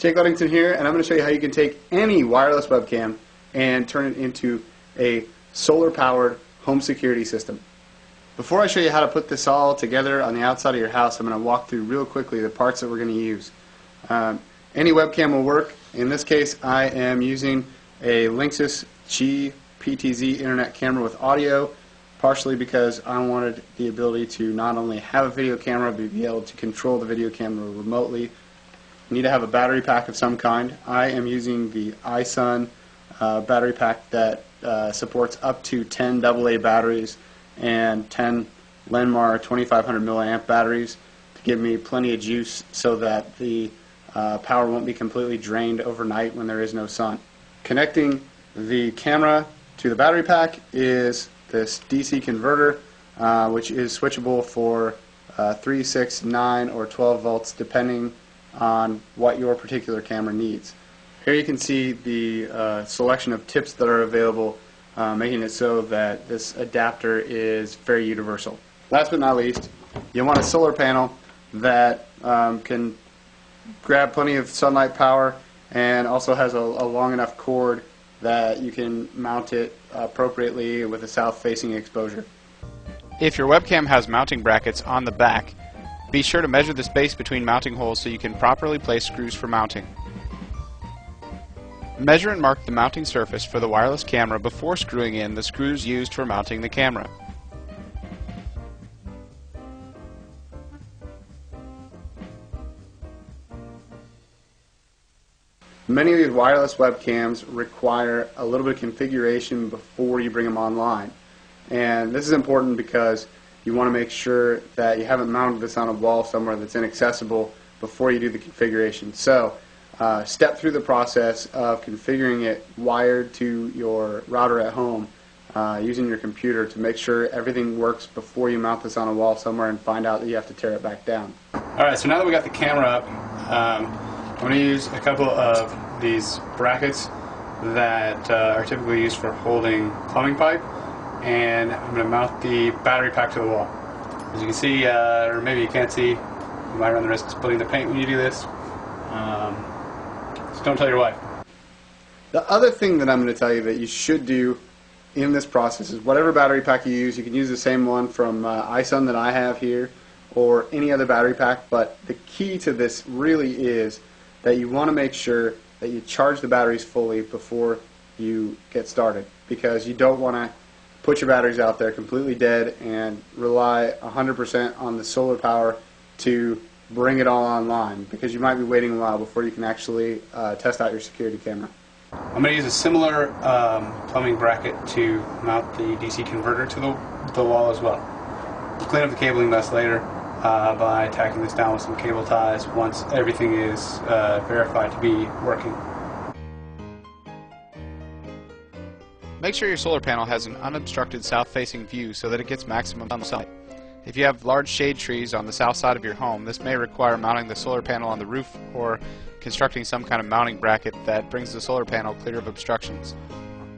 Jake Ludington here, and I'm going to show you how you can take any wireless webcam and turn it into a solar-powered home security system. Before I show you how to put this all together on the outside of your house, I'm going to walk through real quickly the parts that we're going to use. Any webcam will work. In this case, I am using a Linksys G-PTZ internet camera with audio, partially because I wanted the ability to not only have a video camera, but be able to control the video camera remotely. You need to have a battery pack of some kind. I am using the iSun battery pack that supports up to 10 AA batteries and 10 Lenmar 2500 milliamp batteries to give me plenty of juice so that the power won't be completely drained overnight when there is no sun. Connecting the camera to the battery pack is this DC converter, which is switchable for 3, 6, 9, or 12 volts depending on what your particular camera needs. Here you can see the selection of tips that are available, making it so that this adapter is very universal. Last but not least, you want a solar panel that can grab plenty of sunlight power and also has a long enough cord that you can mount it appropriately with a south-facing exposure. If your webcam has mounting brackets on the back, be sure to measure the space between mounting holes so you can properly place screws for mounting. Measure and mark the mounting surface for the wireless camera before screwing in the screws used for mounting the camera. Many of these wireless webcams require a little bit of configuration before you bring them online. And this is important because you want to make sure that you haven't mounted this on a wall somewhere that's inaccessible before you do the configuration. So step through the process of configuring it wired to your router at home using your computer to make sure everything works before you mount this on a wall somewhere and find out that you have to tear it back down. Alright, so now that we got the camera up, I'm going to use a couple of these brackets that are typically used for holding plumbing pipe, and I'm going to mount the battery pack to the wall. As you can see, or maybe you can't see, you might run the risk of splitting the paint when you do this. So don't tell your wife. The other thing that I'm going to tell you that you should do in this process is whatever battery pack you can use the same one from iSun that I have here or any other battery pack, but the key to this really is that you want to make sure that you charge the batteries fully before you get started, because you don't want to put your batteries out there completely dead and rely 100% on the solar power to bring it all online, because you might be waiting a while before you can actually test out your security camera. I'm going to use a similar plumbing bracket to mount the DC converter to the wall as well. We'll clean up the cabling mess later by tacking this down with some cable ties once everything is verified to be working. Make sure your solar panel has an unobstructed south-facing view so that it gets maximum sunlight. If you have large shade trees on the south side of your home, this may require mounting the solar panel on the roof or constructing some kind of mounting bracket that brings the solar panel clear of obstructions.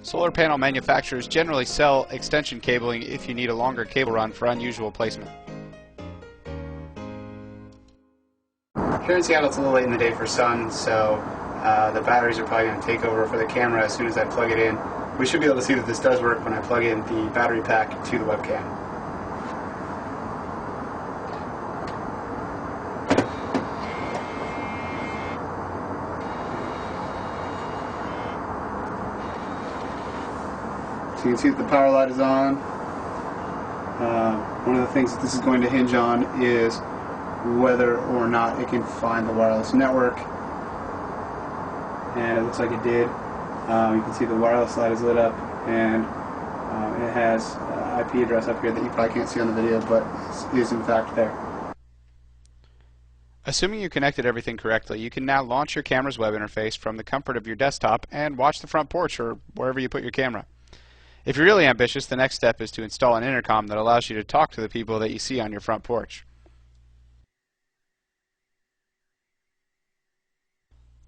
Solar panel manufacturers generally sell extension cabling if you need a longer cable run for unusual placement. Here in Seattle, it's a little late in the day for sun, so the batteries are probably going to take over for the camera as soon as I plug it in. We should be able to see that this does work when I plug in the battery pack to the webcam. So you can see that the power light is on. One of the things that this is going to hinge on is whether or not it can find the wireless network, and it looks like it did. You can see the wireless light is lit up, and it has an IP address up here that you probably can't see on the video, but is in fact there. Assuming you connected everything correctly, you can now launch your camera's web interface from the comfort of your desktop and watch the front porch or wherever you put your camera. If you're really ambitious, the next step is to install an intercom that allows you to talk to the people that you see on your front porch.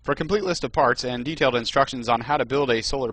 For a complete list of parts and detailed instructions on how to build a solar